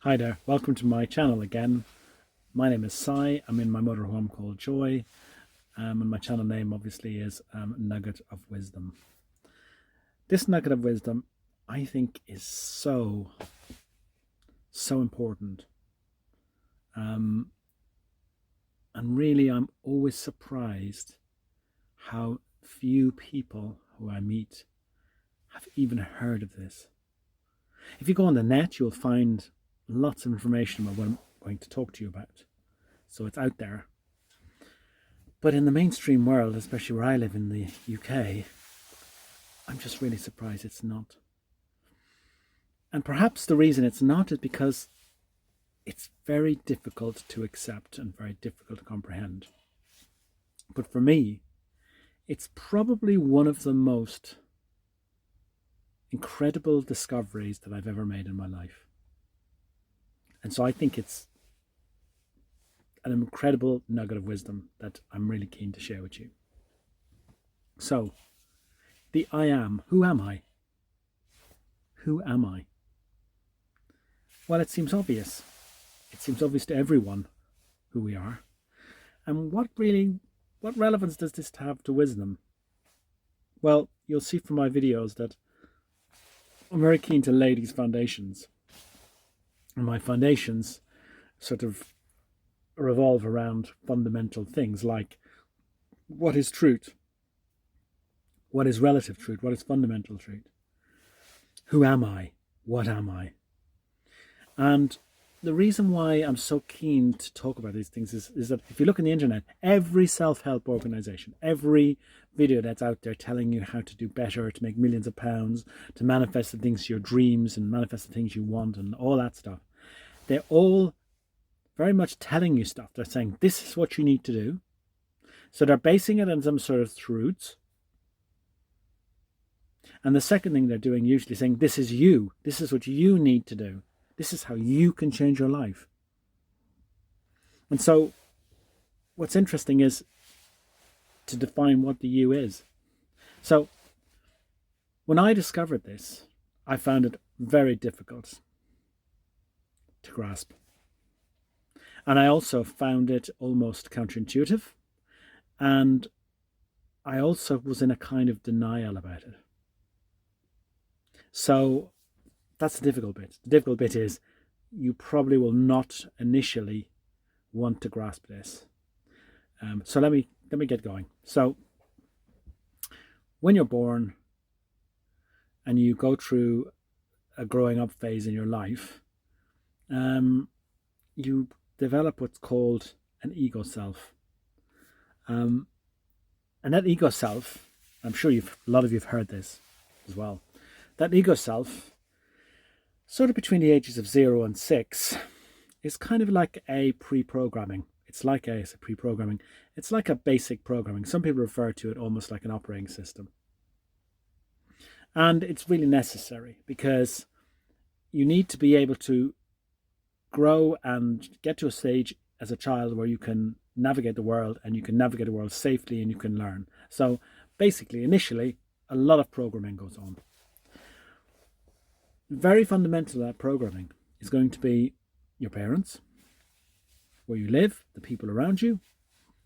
Hi there, welcome to my channel again. My name is Sai. I'm in my motorhome called Joy, and my channel name obviously is Nugget of Wisdom. This Nugget of Wisdom, I think, is so important. And really, I'm always surprised how few people who I meet have even heard of this. If you go on the net, you'll find lots of information about what I'm going to talk to you about. So it's out there. But in the mainstream world, especially where I live in the UK, I'm just really surprised it's not. And perhaps the reason it's not is because it's very difficult to accept and very difficult to comprehend. But for me, it's probably one of the most incredible discoveries that I've ever made in my life. And so I think it's an incredible nugget of wisdom that I'm really keen to share with you. So, the I am. Who am I? Who am I? Well, it seems obvious. It seems obvious to everyone who we are. And what relevance does this have to wisdom? Well, you'll see from my videos that I'm very keen to lay these foundations. And my foundations sort of revolve around fundamental things like what is truth? What is relative truth? What is fundamental truth? Who am I? What am I? And the reason why I'm so keen to talk about these things is that if you look on the internet, every self-help organization, every video that's out there telling you how to do better, to make millions of pounds, to manifest the things, your dreams, and manifest the things you want and all that stuff, they're all very much telling you stuff. They're saying, this is what you need to do. So they're basing it on some sort of truths. And the second thing they're doing, usually saying, this is you. This is what you need to do. This is how you can change your life. And so what's interesting is to define what the you is. So when I discovered this, I found it very difficult to grasp. And I also found it almost counterintuitive. And I also was in a kind of denial about it. So that's the difficult bit. The difficult bit is you probably will not initially want to grasp this. So let me get going. So when you're born and you go through a growing up phase in your life, you develop what's called an ego self. And that ego self, I'm sure a lot of you have heard this as well. That ego self, sort of between the ages of 0 and 6, is kind of like a pre-programming. It's like a basic programming. Some people refer to it almost like an operating system. And it's really necessary because you need to be able to grow and get to a stage as a child where you can navigate the world, and you can navigate the world safely, and you can learn. So basically, initially, a lot of programming goes on. Very fundamental to that programming is going to be your parents, where you live, the people around you,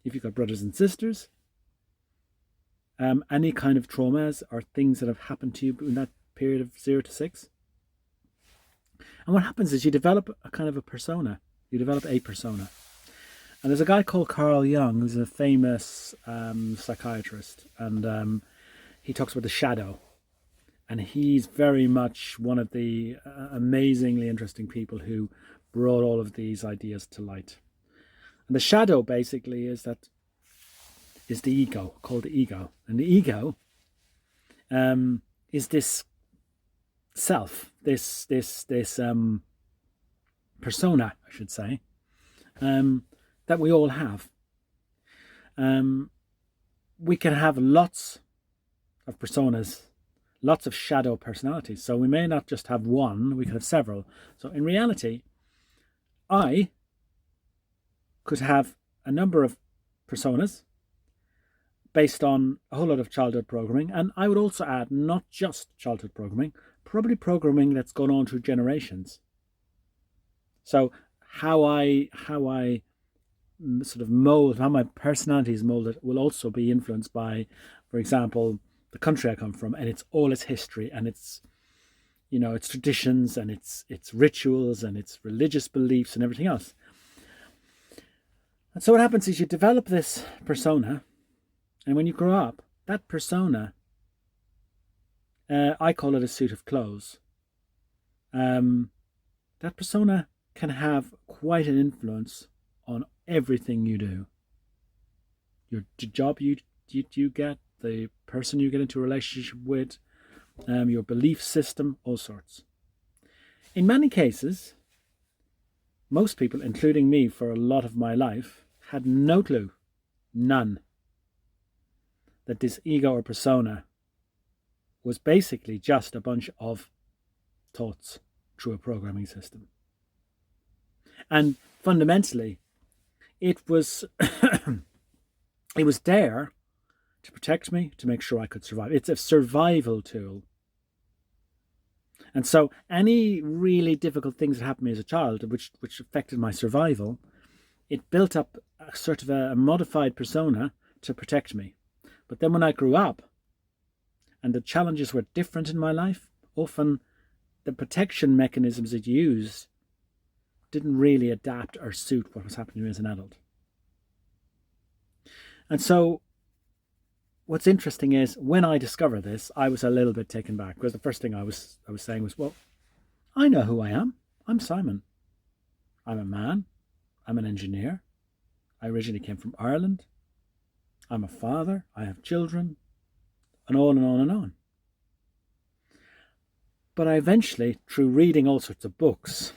if you've got brothers and sisters, any kind of traumas or things that have happened to you in that period of 0 to 6. And what happens is you develop a kind of a persona. You develop a persona. And there's a guy called Carl Jung, who's a famous psychiatrist, and he talks about the shadow. And he's very much one of the amazingly interesting people who brought all of these ideas to light. And the shadow basically is the ego, called the ego. And the ego is this self, this persona, I should say, that we all have. We can have lots of personas, lots of shadow personalities. So we may not just have one, we could have several. So in reality, I could have a number of personas based on a whole lot of childhood programming. And I would also add not just childhood programming, probably programming that's gone on through generations. So how I sort of mold, how my personality is molded, will also be influenced by, for example, the country I come from, and it's all its history and its, its traditions and its rituals and its religious beliefs and everything else. And so what happens is you develop this persona, and when you grow up, that persona, I call it a suit of clothes. That persona can have quite an influence on everything you do. Your job you get, the person you get into a relationship with, your belief system, all sorts. In many cases, most people, including me for a lot of my life, had no clue, none, that this ego or persona was basically just a bunch of thoughts through a programming system. And fundamentally, it was it was there to protect me, to make sure I could survive. It's a survival tool. And so any really difficult things that happened to me as a child, which affected my survival, it built up a sort of a modified persona to protect me. But then when I grew up and the challenges were different in my life, often the protection mechanisms it used didn't really adapt or suit what was happening to me as an adult. And so what's interesting is when I discovered this, I was a little bit taken back, because the first thing I was saying was, well, I know who I am. I'm Simon. I'm a man. I'm an engineer. I originally came from Ireland. I'm a father. I have children, and on and on and on. But I eventually, through reading all sorts of books,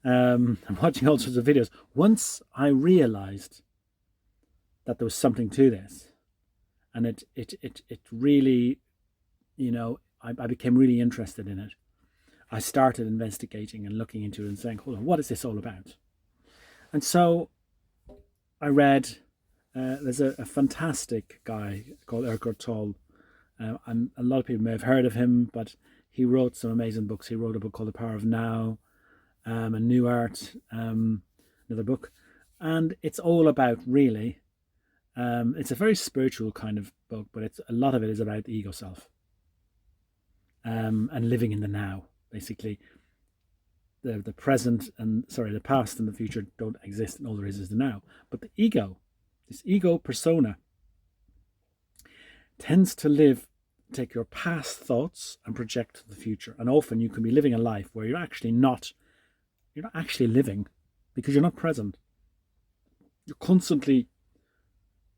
and watching all sorts of videos, once I realized that there was something to this, and it really, I became really interested in it. I started investigating and looking into it and saying, hold on, what is this all about? And so I read, there's a fantastic guy called Eckhart Tolle. And a lot of people may have heard of him, but he wrote some amazing books. He wrote a book called The Power of Now, a New Art, another book. And it's all about, really, it's a very spiritual kind of book, but a lot of it is about the ego self, and living in the now. Basically, the present and the past and the future don't exist, and all there is the now. But the ego, this ego persona, tends to take your past thoughts and project to the future. And often you can be living a life where you're not actually living, because you're not present. You're constantly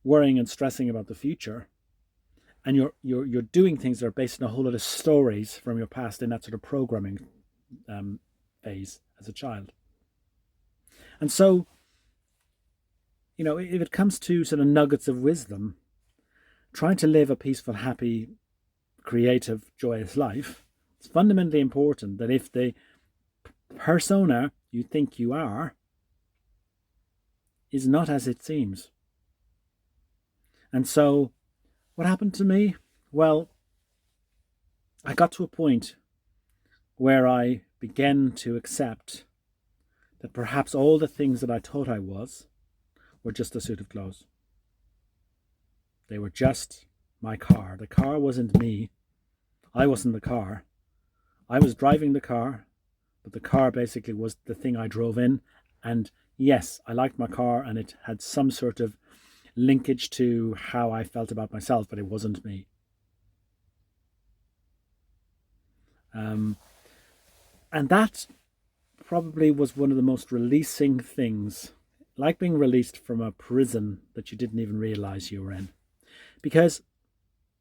worrying and stressing about the future, and you're doing things that are based on a whole lot of stories from your past in that sort of programming phase as a child. And so, if it comes to sort of nuggets of wisdom, trying to live a peaceful, happy, creative, joyous life, it's fundamentally important that if the persona you think you are is not as it seems. And so what happened to me? Well, I got to a point where I began to accept that perhaps all the things that I thought I was were just a suit of clothes. They were just my car. The car wasn't me. I wasn't the car. I was driving the car, but the car basically was the thing I drove in. And yes, I liked my car, and it had some sort of linkage to how I felt about myself, but it wasn't me. And that probably was one of the most releasing things, like being released from a prison that you didn't even realize you were in. Because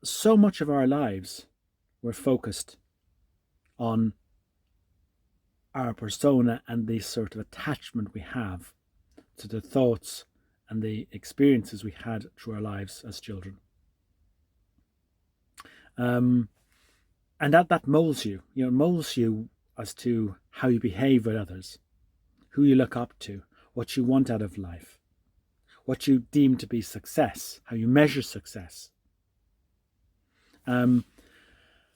so much of our lives were focused on our persona and the sort of attachment we have to the thoughts and the experiences we had through our lives as children. And that molds you. Molds you as to how you behave with others, who you look up to, what you want out of life, what you deem to be success, how you measure success. And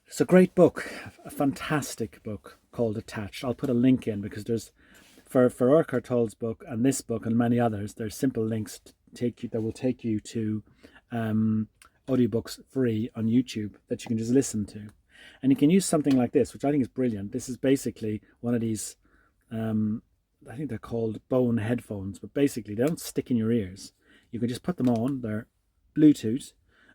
It's a great book, a fantastic book called Attached. I'll put a link in because there's, for Eckhart Tolle's book and this book and many others, there's simple links to take you that will take you to audiobooks free on YouTube that you can just listen to. And you can use something like this, which I think is brilliant. This is basically one of these, I think they're called bone headphones, but basically they don't stick in your ears. You can just put them on, they're Bluetooth,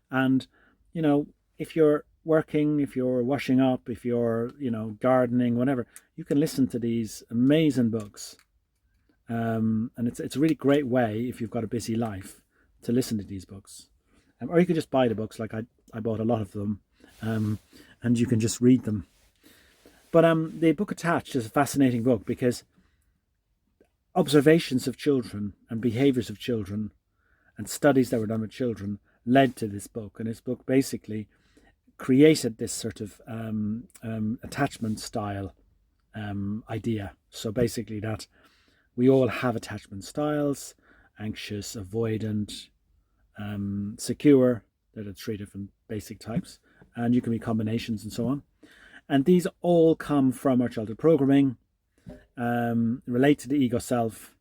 and, you know, if you're working, if you're washing up, if you're, you know, gardening, whatever, you can listen to these amazing books. And it's a really great way, if you've got a busy life, to listen to these books. Or you could just buy the books, like I bought a lot of them, and you can just read them. But the book Attached is a fascinating book because observations of children and behaviours of children and studies that were done with children led to this book. And this book basically created this sort of attachment style idea. So basically that we all have attachment styles: anxious, avoidant, secure. They're the three different basic types, and you can be combinations and so on. And these all come from our childhood programming, relate to the ego self,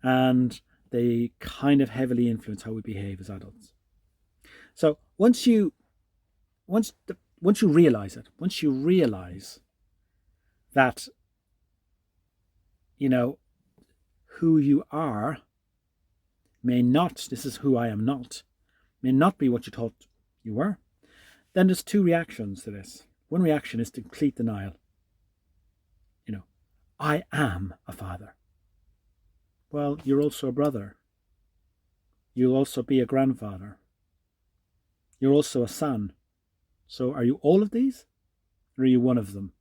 and they kind of heavily influence how we behave as adults. So once you realize it, once you realize that, you know, who you are may not, this is who I am not, may not be what you thought you were, then there's two reactions to this. One reaction is to complete denial. You know, I am a father. Well, you're also a brother. You'll also be a grandfather. You're also a son. So are you all of these? Or are you one of them?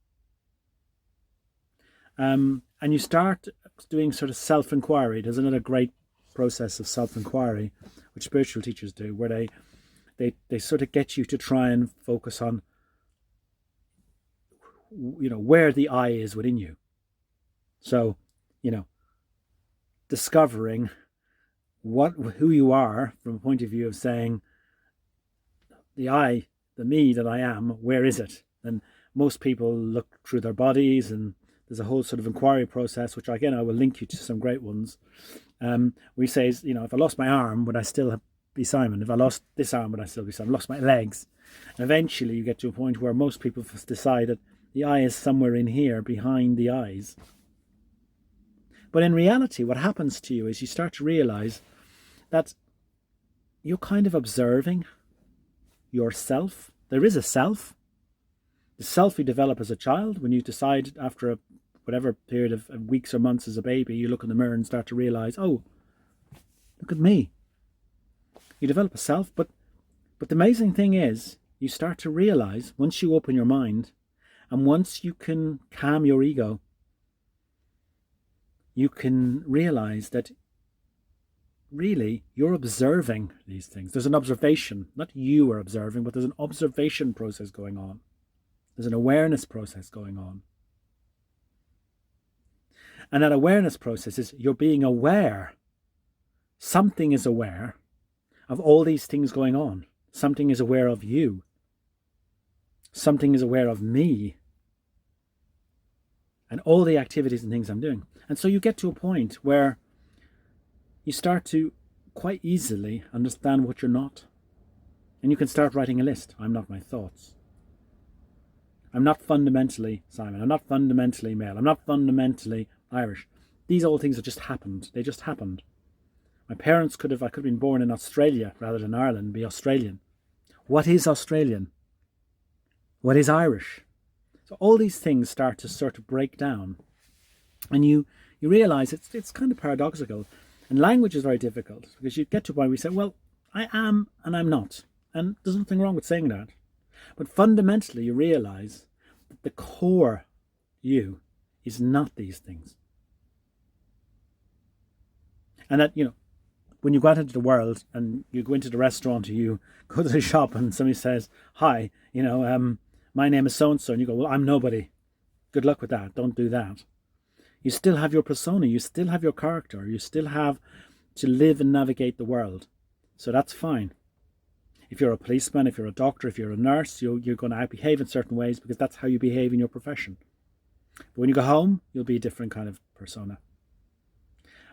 And you start doing sort of self-inquiry. There's another great process of self-inquiry, which spiritual teachers do, where they sort of get you to try and focus on, you know, where the I is within you. So, you know, discovering who you are from a point of view of saying, the I, the me that I am, where is it? And most people look through their bodies, and there's a whole sort of inquiry process, which again I will link you to some great ones. We say, you know, if I lost my arm, would I still be Simon? If I lost this arm, would I still be Simon? Lost my legs. And eventually you get to a point where most people have decided the I is somewhere in here behind the eyes. But in reality, what happens to you is you start to realize that you're kind of observing yourself. There is a self. The self you develop as a child, when you decide after whatever period of weeks or months as a baby, you look in the mirror and start to realize, oh, look at me. You develop a self, but the amazing thing is, you start to realize, once you open your mind, and once you can calm your ego, you can realize that really you're observing these things. There's an observation, not you are observing, but there's an observation process going on. There's an awareness process going on. And that awareness process is you're being aware. Something is aware of all these things going on. Something is aware of you. Something is aware of me. And all the activities and things I'm doing. And so you get to a point where you start to quite easily understand what you're not. And you can start writing a list. I'm not my thoughts. I'm not fundamentally Simon. I'm not fundamentally male. I'm not fundamentally Irish. These all things have just happened. They just happened. My parents I could have been born in Australia rather than Ireland, be Australian. What is Australian? What is Irish? So all these things start to sort of break down. And you realize it's kind of paradoxical. And language is very difficult because you get to a point where you say, well, I am and I'm not. And there's nothing wrong with saying that. But fundamentally, you realize that the core you is not these things. And that, you know, when you go out into the world and you go into the restaurant or you go to the shop and somebody says, hi, you know, my name is so-and-so. And you go, well, I'm nobody. Good luck with that. Don't do that. You still have your persona. You still have your character. You still have to live and navigate the world. So that's fine. If you're a policeman, if you're a doctor, if you're a nurse, you're going to behave in certain ways because that's how you behave in your profession. But when you go home, you'll be a different kind of persona.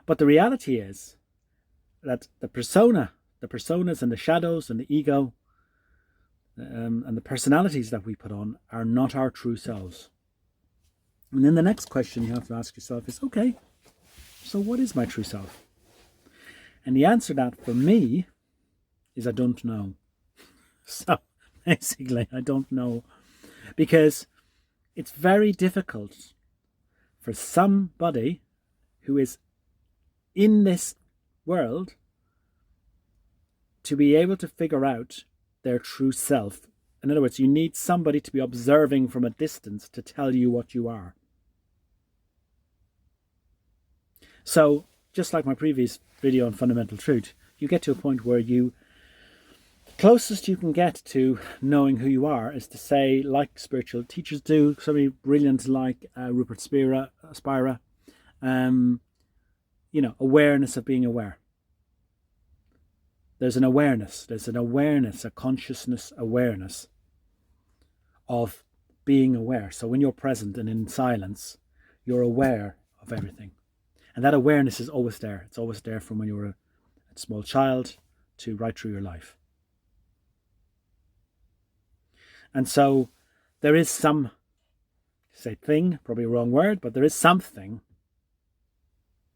But the reality is that the personas and the shadows and the ego and the personalities that we put on are not our true selves. And then the next question you have to ask yourself is, okay, so what is my true self? And the answer to that for me is I don't know. So basically, I don't know, because it's very difficult for somebody who is in this world to be able to figure out their true self. In other words, you need somebody to be observing from a distance to tell you what you are. So, just like my previous video on fundamental truth, you get to a point where closest you can get to knowing who you are is to say, like spiritual teachers do, somebody brilliant like Rupert Spira, awareness of being aware. There's an awareness, a consciousness awareness of being aware. So when you're present and in silence, you're aware of everything. And that awareness is always there. It's always there from when you were a small child to right through your life. And so there is some, say thing, probably a wrong word, but there is something.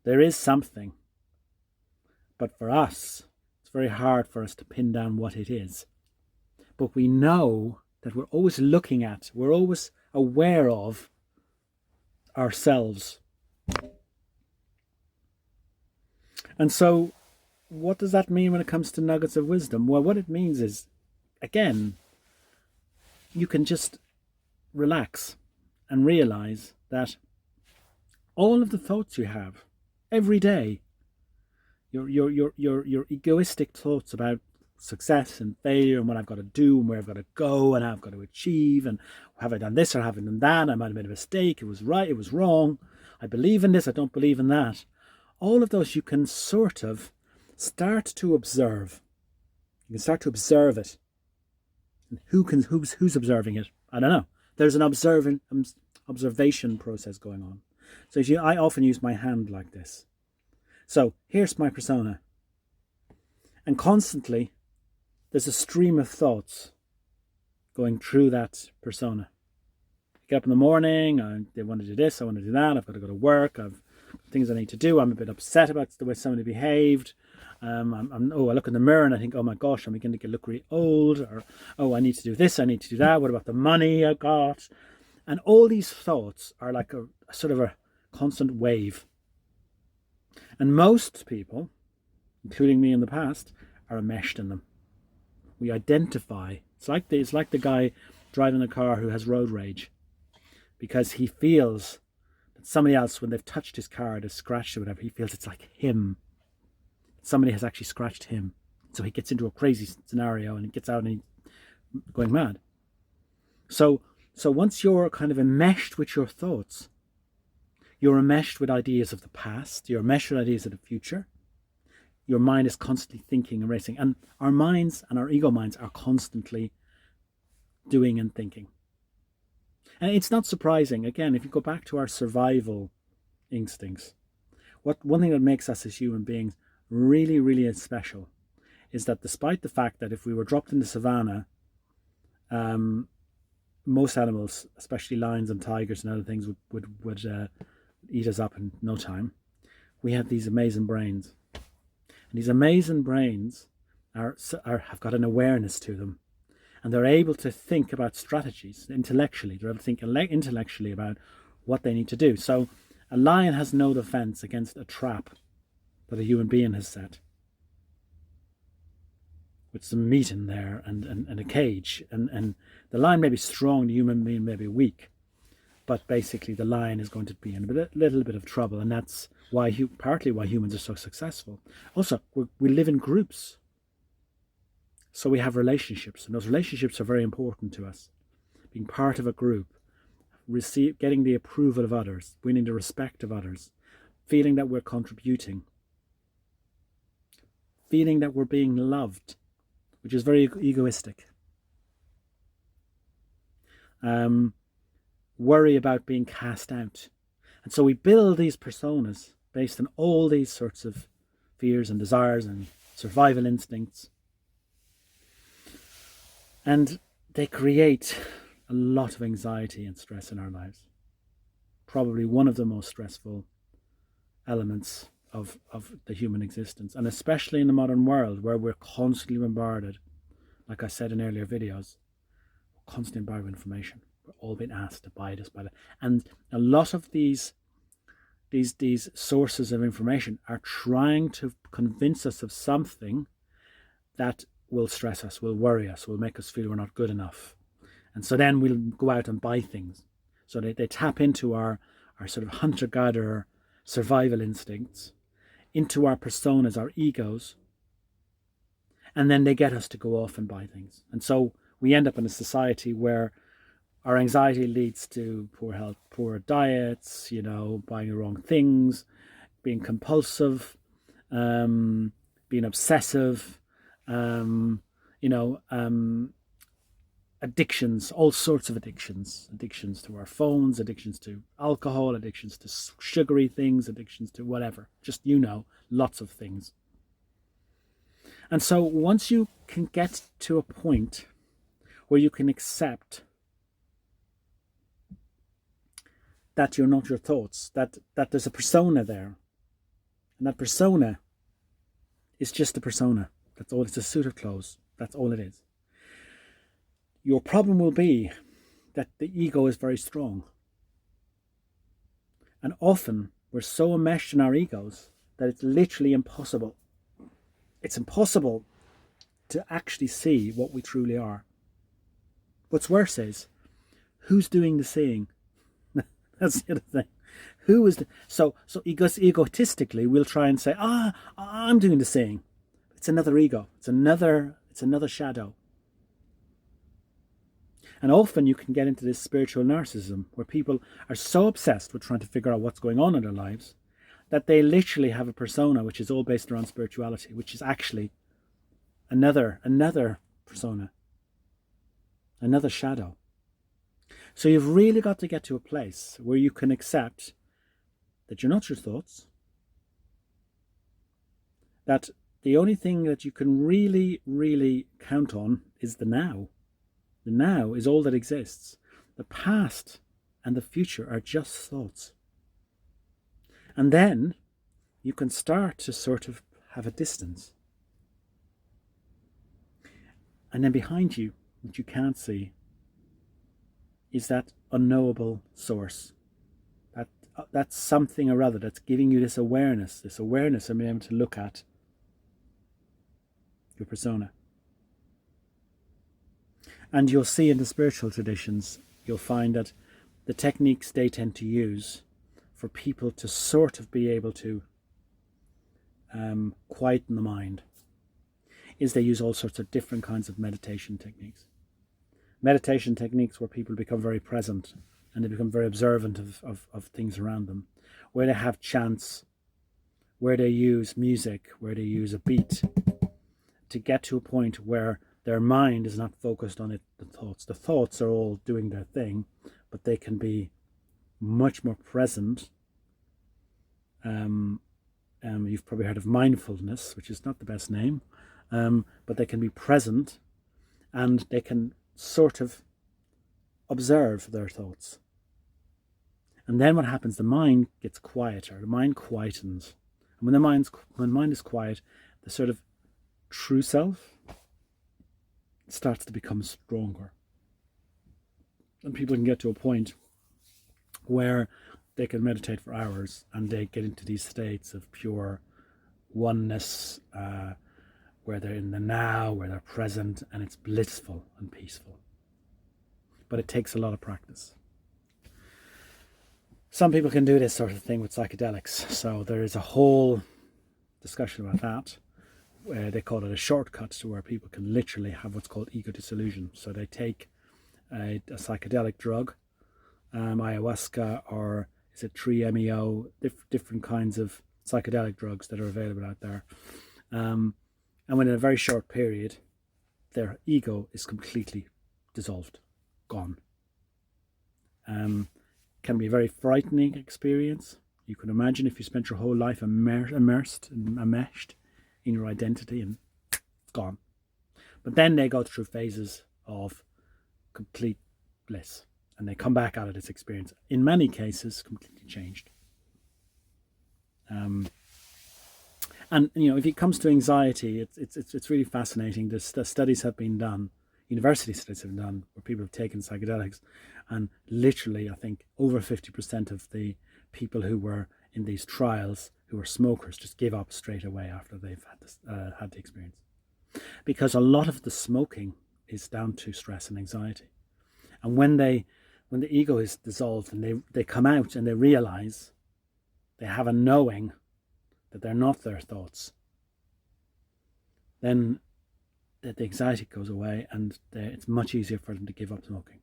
There is something. But for us, it's very hard for us to pin down what it is. But we know that we're always looking at, we're always aware of ourselves. And so what does that mean when it comes to nuggets of wisdom? Well, what it means is, again, you can just relax and realize that all of the thoughts you have every day, your egoistic thoughts about success and failure and what I've got to do and where I've got to go and how I've got to achieve and have I done this or haven't done that, I might have made a mistake, it was right, it was wrong, I believe in this, I don't believe in that. All of those you can sort of start to observe. You can start to observe it. And who's observing it? I don't know. There's an observation process going on. So I often use my hand like this. So here's my persona. And constantly there's a stream of thoughts going through that persona. I get up in the morning, I want to do this, I want to do that, I've got to go to work, I've things I need to do, I'm a bit upset about the way somebody behaved. I look in the mirror and I think, oh my gosh, I'm beginning to look really old, or oh, I need to do this, I need to do that, what about the money I got? And all these thoughts are like a sort of a constant wave. And most people, including me in the past, are enmeshed in them. We identify. It's like the guy driving a car who has road rage, because he feels that somebody else, when they've touched his car, they've scratched or whatever, he feels it's like him. Somebody has actually scratched him. So he gets into a crazy scenario and he gets out and he's going mad. So once you're kind of enmeshed with your thoughts, you're enmeshed with ideas of the past, you're enmeshed with ideas of the future. Your mind is constantly thinking and racing. And our minds and our ego minds are constantly doing and thinking. And it's not surprising, again, if you go back to our survival instincts, one thing that makes us as human beings really, really special is that despite the fact that if we were dropped in the savannah, most animals, especially lions and tigers and other things, would eat us up in no time. We have these amazing brains. And these amazing brains have got an awareness to them. And they're able to think about strategies intellectually. They're able to think intellectually about what they need to do. So a lion has no defense against a trap that a human being has set, with some meat in there and a cage. And the lion may be strong, the human being may be weak. But basically the lion is going to be in a little bit of trouble. And that's partly why humans are so successful. Also, we live in groups. So we have relationships, and those relationships are very important to us. Being part of a group, getting the approval of others, winning the respect of others, feeling that we're contributing, feeling that we're being loved. which is very egoistic. Worry about being cast out. And so we build these personas based on all these sorts of fears and desires and survival instincts. And they create a lot of anxiety and stress in our lives. Probably one of the most stressful elements of the human existence. And especially in the modern world where we're constantly bombarded, like I said in earlier videos, we're constantly bombarded with information. We're all being asked to buy this, buy that. And a lot of these sources of information are trying to convince us of something that will stress us, will worry us, will make us feel we're not good enough. And so then we'll go out and buy things. So they tap into our sort of hunter-gatherer survival instincts, into our personas, our egos, and then they get us to go off and buy things. And so we end up in a society where our anxiety leads to poor health, poor diets, buying the wrong things, being compulsive, being obsessive, addictions, all sorts of addictions to our phones, addictions to alcohol, addictions to sugary things, addictions to whatever, just, lots of things. And so once you can get to a point where you can accept that you're not your thoughts, that there's a persona there, and that persona is just a persona. That's all. It's a suit of clothes. That's all it is. Your problem will be that the ego is very strong. And often we're so enmeshed in our egos that it's literally impossible. It's impossible to actually see what we truly are. What's worse is, who's doing the seeing? That's the other thing. Who is so egotistically we'll try and say, I'm doing the seeing. It's another ego. It's another shadow. And often you can get into this spiritual narcissism where people are so obsessed with trying to figure out what's going on in their lives that they literally have a persona which is all based around spirituality, which is actually another persona, another shadow. So you've really got to get to a place where you can accept that you're not your thoughts, that the only thing that you can really, really count on is the now. The now is all that exists. The past and the future are just thoughts. And then you can start to sort of have a distance. And then behind you, which you can't see, is that unknowable source. That's something or other that's giving you this awareness of being able to look at your persona. And you'll see in the spiritual traditions, you'll find that the techniques they tend to use for people to sort of be able to quieten the mind is they use all sorts of different kinds of meditation techniques. Meditation techniques where people become very present and they become very observant of things around them, where they have chants, where they use music, where they use a beat to get to a point where their mind is not focused on the thoughts. The thoughts are all doing their thing, but they can be much more present. You've probably heard of mindfulness, which is not the best name, but they can be present and they can sort of observe their thoughts. And then what happens? The mind gets quieter. The mind quietens. And when the mind is quiet, the sort of true self starts to become stronger. And people can get to a point where they can meditate for hours and they get into these states of pure oneness, where they're in the now, where they're present, and it's blissful and peaceful. But it takes a lot of practice. Some people can do this sort of thing with psychedelics. So there is a whole discussion about that. They call it a shortcut to where people can literally have what's called ego disillusion. So they take a psychedelic drug, ayahuasca, or is it 3-MeO, different kinds of psychedelic drugs that are available out there. And within a very short period, their ego is completely dissolved, gone. Can be a very frightening experience. You can imagine if you spent your whole life immersed and enmeshed in your identity, and it's gone. But then they go through phases of complete bliss, and they come back out of this experience, in many cases, completely changed. And if it comes to anxiety, it's really fascinating. The studies have been done, university studies have been done, where people have taken psychedelics, and literally, I think over 50% of the people who were in these trials who were smokers just give up straight away after they've had the experience, because a lot of the smoking is down to stress and anxiety. And when the ego is dissolved and they come out and they realize, they have a knowing that they're not their thoughts, then the anxiety goes away, and it's much easier for them to give up smoking.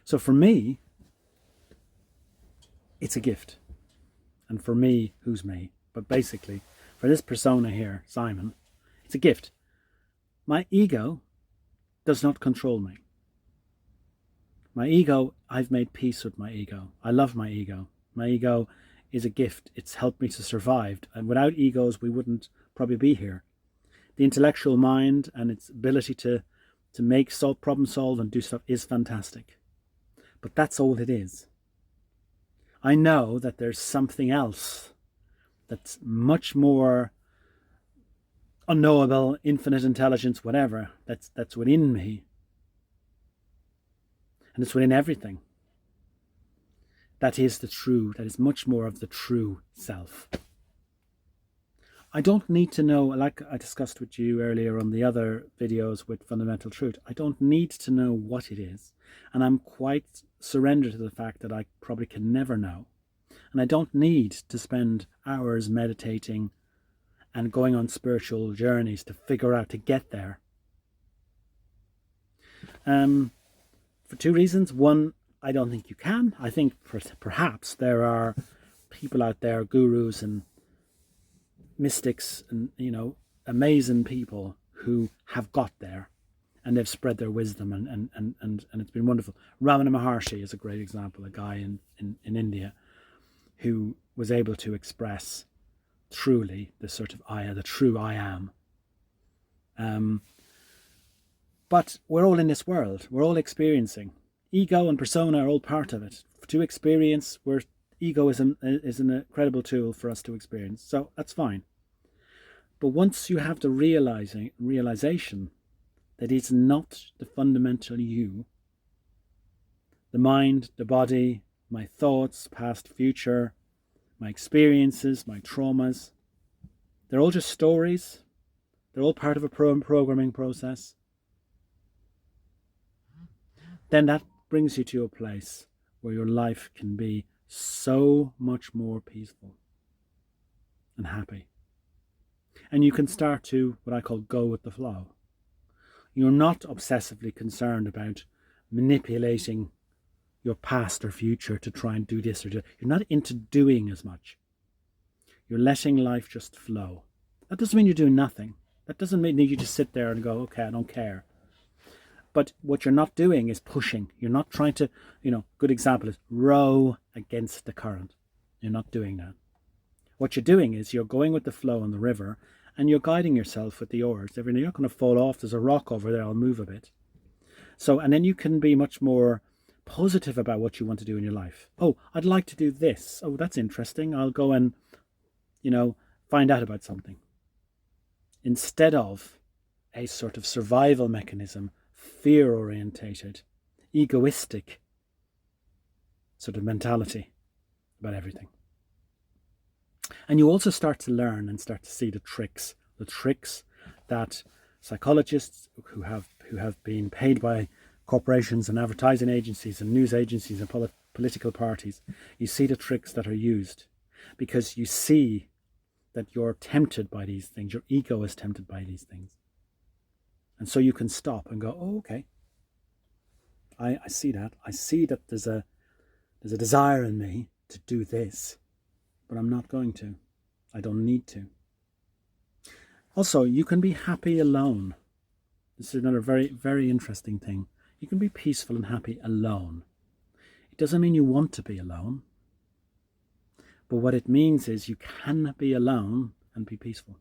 So for me, it's a gift. And for me, who's me? But basically, for this persona here, Simon, it's a gift. My ego does not control me. My ego, I've made peace with my ego. I love my ego. My ego is a gift. It's helped me to survive. And without egos, we wouldn't probably be here. The intellectual mind and its ability to problem solve and do stuff is fantastic. But that's all it is. I know that there's something else that's much more unknowable, infinite intelligence, whatever, that's within me. And it's within everything. That is much more of the true self. I don't need to know, like I discussed with you earlier on the other videos with Fundamental Truth, I don't need to know what it is. And I'm quite surrendered to the fact that I probably can never know. And I don't need to spend hours meditating and going on spiritual journeys to figure out, to get there. For two reasons. One, I don't think you can. I think perhaps there are people out there, gurus and mystics and, amazing people who have got there and they've spread their wisdom and it's been wonderful. Ramana Maharshi is a great example, a guy in India who was able to express truly the sort of the true I am. But we're all in this world. We're all experiencing. Ego and persona are all part of it. To experience, ego is an incredible tool for us to experience. So that's fine. But once you have the realization that it's not the fundamental you, the mind, the body, my thoughts, past, future, my experiences, my traumas, they're all just stories. They're all part of a programming process. Then that brings you to a place where your life can be so much more peaceful and happy. And you can start to, what I call, go with the flow. You're not obsessively concerned about manipulating your past or future to try and do this or do that. You're not into doing as much. You're letting life just flow. That doesn't mean you're doing nothing. That doesn't mean you just sit there and go, okay, I don't care. But what you're not doing is pushing. You're not trying to, good example is row against the current. You're not doing that. What you're doing is you're going with the flow on the river and you're guiding yourself with the oars. You're not going to fall off. There's a rock over there. I'll move a bit. So, and then you can be much more positive about what you want to do in your life. Oh, I'd like to do this. Oh, that's interesting. I'll go and, find out about something. Instead of a sort of survival mechanism, fear-orientated, egoistic sort of mentality about everything. And you also start to learn and start to see the tricks that psychologists who have been paid by corporations and advertising agencies and news agencies and political parties, you see the tricks that are used because you see that you're tempted by these things. Your ego is tempted by these things. And so you can stop and go, oh, okay. I see that. I see that there's a desire in me to do this, but I'm not going to. I don't need to. Also, you can be happy alone. This is another very, very interesting thing. You can be peaceful and happy alone. It doesn't mean you want to be alone. But what it means is you can be alone and be peaceful,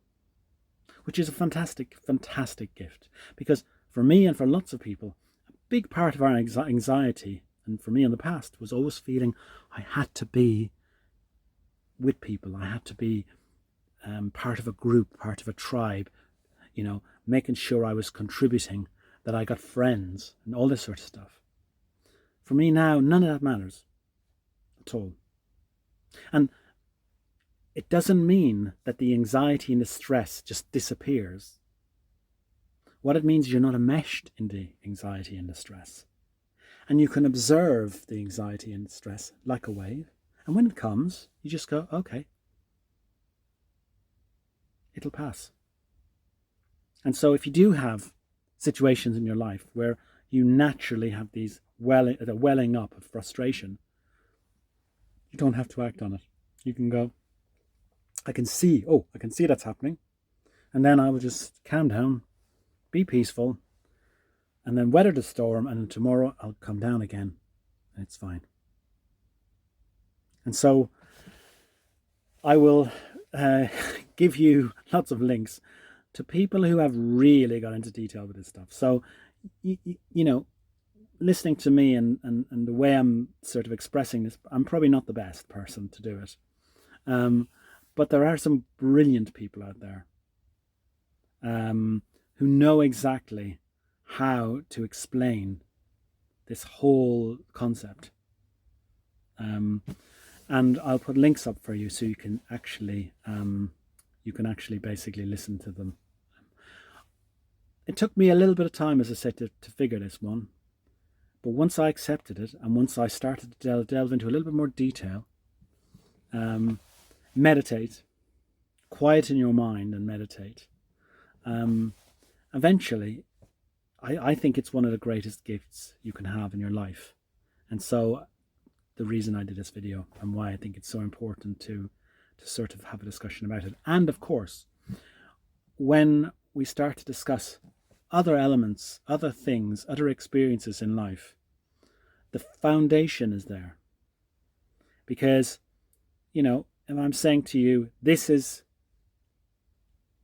which is a fantastic, fantastic gift. Because for me and for lots of people, a big part of our anxiety, and for me in the past, was always feeling I had to be with people. I had to be part of a group, part of a tribe, making sure I was contributing, that I got friends and all this sort of stuff. For me now, none of that matters at all. And it doesn't mean that the anxiety and the stress just disappears. What it means is you're not enmeshed in the anxiety and the stress. And you can observe the anxiety and the stress like a wave. And when it comes, you just go, okay, it'll pass. And so if you do have situations in your life where you naturally have these welling up of frustration, you don't have to act on it. You can go, I can see that's happening. And then I will just calm down, be peaceful, and then weather the storm, and tomorrow I'll come down again, and it's fine. And so I will give you lots of links to people who have really got into detail with this stuff. So, listening to me and the way I'm sort of expressing this, I'm probably not the best person to do it. But there are some brilliant people out there who know exactly how to explain this whole concept. And I'll put links up for you so you can actually basically listen to them. It took me a little bit of time, as I said, to figure this one. But once I accepted it, and once I started to delve into a little bit more detail, meditate, quieten your mind and meditate. Eventually, I think it's one of the greatest gifts you can have in your life. And so the reason I did this video and why I think it's so important to sort of have a discussion about it. And of course, when we start to discuss other elements, other things, other experiences in life, the foundation is there. Because, if I'm saying to you, this is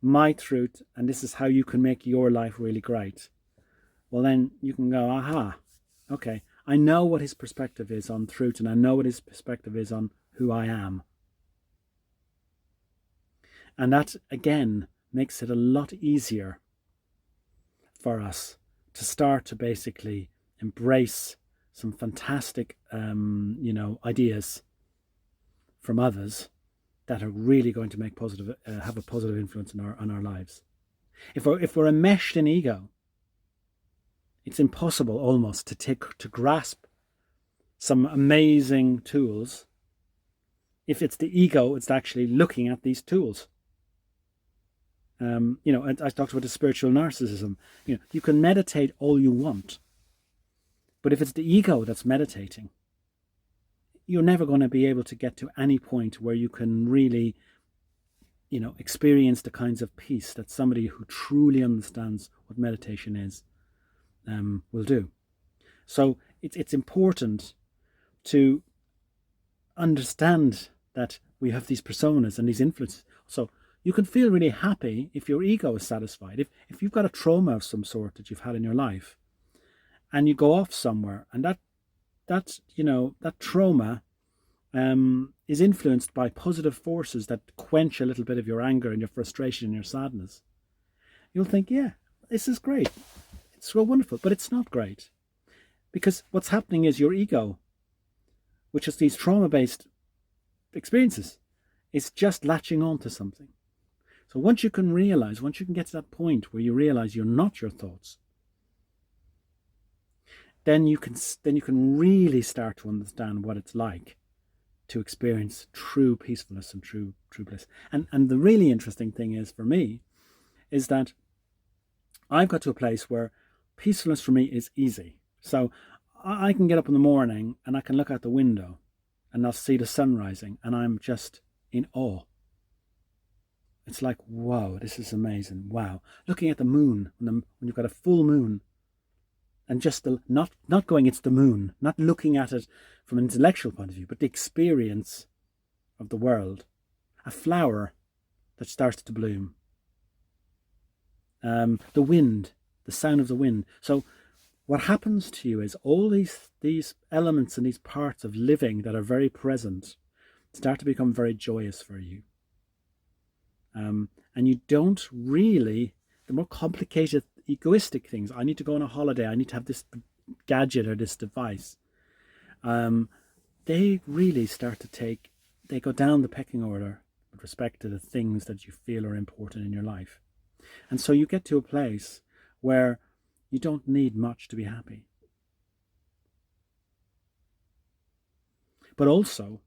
my truth and this is how you can make your life really great, well then you can go, aha, okay, I know what his perspective is on truth, and I know what his perspective is on who I am. And that, again, makes it a lot easier for us to start to basically embrace some fantastic, ideas from others that are really going to make have a positive influence on our lives. If we're enmeshed in ego, it's impossible almost to grasp some amazing tools if it's the ego it's actually looking at these tools. I talked about the spiritual narcissism. You can meditate all you want, but if it's the ego that's meditating, you're never going to be able to get to any point where you can really, experience the kinds of peace that somebody who truly understands what meditation is will do. So it's important to understand that we have these personas and these influences. So you can feel really happy if your ego is satisfied. If you've got a trauma of some sort that you've had in your life, and you go off somewhere, and that trauma is influenced by positive forces that quench a little bit of your anger and your frustration and your sadness, you'll think, yeah, this is great. It's so wonderful. But it's not great. Because what's happening is your ego, which is these trauma-based experiences, is just latching on to something. So once you can get to that point where you realize you're not your thoughts, then you can really start to understand what it's like to experience true peacefulness and true bliss. And the really interesting thing is, for me, is that I've got to a place where peacefulness for me is easy. So I can get up in the morning and I can look out the window and I'll see the sun rising and I'm just in awe. It's like, whoa, this is amazing. Wow. Looking at the moon, when you've got a full moon, and just not going, it's the moon, not looking at it from an intellectual point of view, but the experience of the world. A flower that starts to bloom. The wind, the sound of the wind. So what happens to you is all these elements and these parts of living that are very present start to become very joyous for you. And you don't really, the more complicated, egoistic things, I need to go on a holiday, I need to have this gadget or this device, they really start to they go down the pecking order with respect to the things that you feel are important in your life. And so you get to a place where you don't need much to be happy. But also,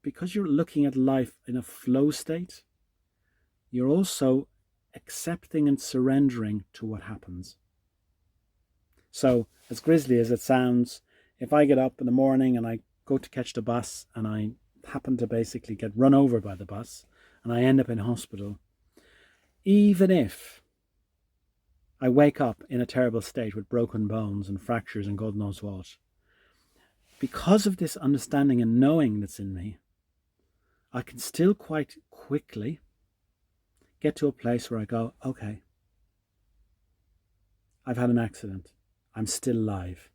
because you're looking at life in a flow state, you're also accepting and surrendering to what happens. So, as grisly as it sounds, if I get up in the morning and I go to catch the bus and I happen to basically get run over by the bus and I end up in hospital, even if I wake up in a terrible state with broken bones and fractures and God knows what, because of this understanding and knowing that's in me, I can still quite quickly get to a place where I go, okay, I've had an accident. I'm still alive.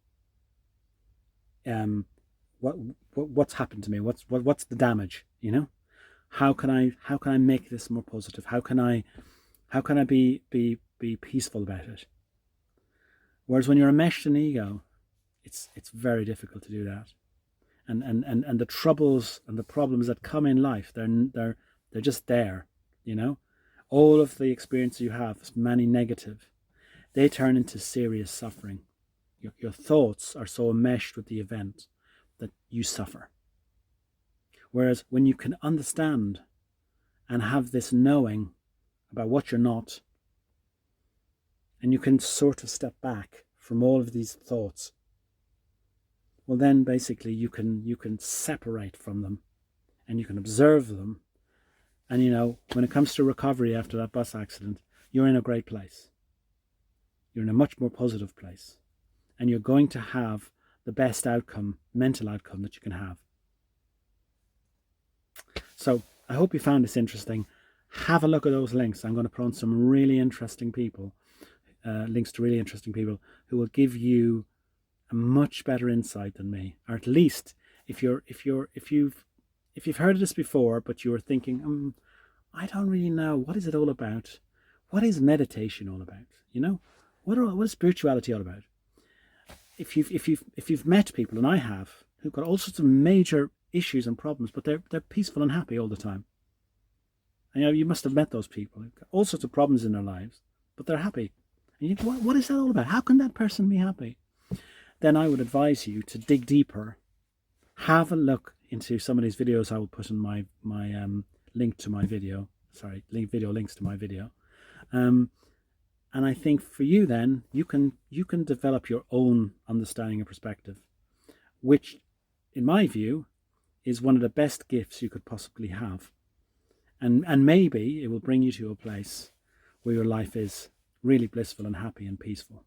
What's happened to me? What's the damage? You know, how can I make this more positive? How can I be peaceful about it? Whereas when you're enmeshed in ego, it's very difficult to do that. And the troubles and the problems that come in life, they're just there, you know. All of the experiences you have, many negative, they turn into serious suffering. Your thoughts are so enmeshed with the event that you suffer. Whereas when you can understand and have this knowing about what you're not, and you can sort of step back from all of these thoughts, well then basically you can separate from them and you can observe them. And you know, when it comes to recovery after that bus accident, you're in a great place. You're in a much more positive place. And you're going to have the best outcome, mental outcome that you can have. So I hope you found this interesting. Have a look at those links. I'm going to put on some really interesting people, links to really interesting people who will give you a much better insight than me. Or at least if you've heard of this before, but you were thinking, I don't really know, what is it all about? What is meditation all about? You know, what is spirituality all about? If you've met people, and I have, who've got all sorts of major issues and problems, but they're peaceful and happy all the time. And, you know, you must have met those people who've got all sorts of problems in their lives, but they're happy. And you think, what is that all about? How can that person be happy? Then I would advise you to dig deeper. Have a look into some of these videos I will put in my link to my video. Sorry, video links to my video. And I think for you then, you can develop your own understanding and perspective, which, in my view, is one of the best gifts you could possibly have. And maybe it will bring you to a place where your life is really blissful and happy and peaceful.